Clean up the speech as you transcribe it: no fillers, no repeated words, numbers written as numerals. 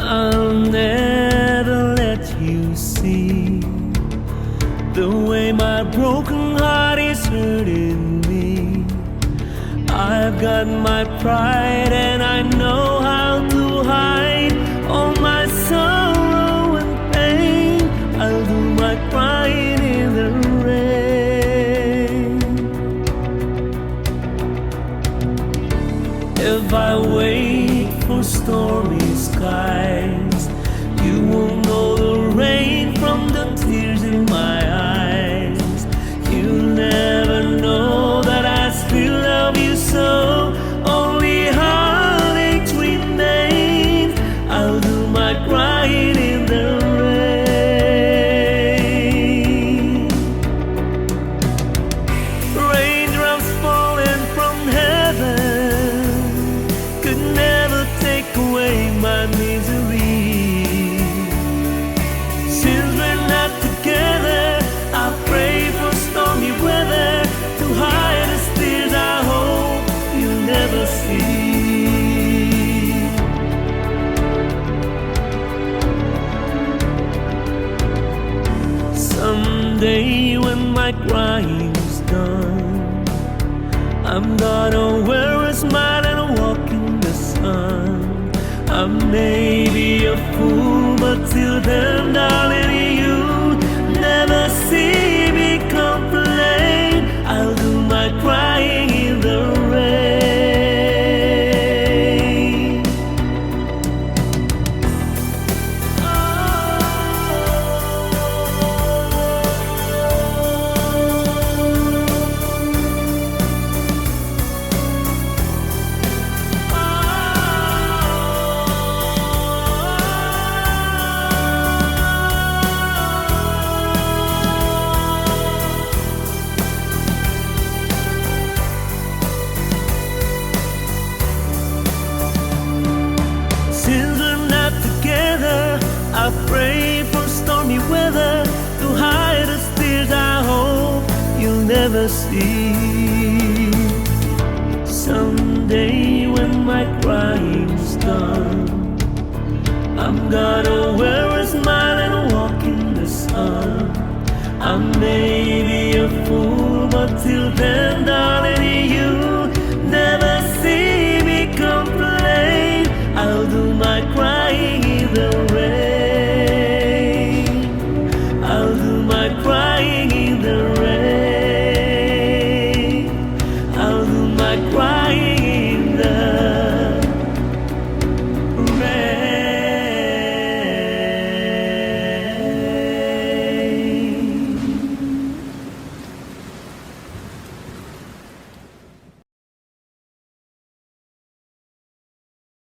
I'll never let you see the way my broken heart is hurting me. I've got my pride and I know how to hide all my sorrow and pain. I'll do my crying in the rain. If I wait for stormy skies, you won't know the rain from the tears in my eyes. You'll never know that I still love you so. Only heartaches remain. I'll do my crying in the rain. Raindrops falling from heaven could never take away my misery. Since we're not together, I pray for stormy weather to hide the tears I hope you'll never see. Someday when my crying's done, I'm gonna wear a smile and walk in the sun. I may be a fool, but till then, darling, you never see me complain. I'll do my crying in the rain. Since we're not together, I pray for stormy weather to hide the tears I hope you'll never see. Someday when my crying's done, I'm gonna wear a smile and walk in the sun. I may be a fool, but till then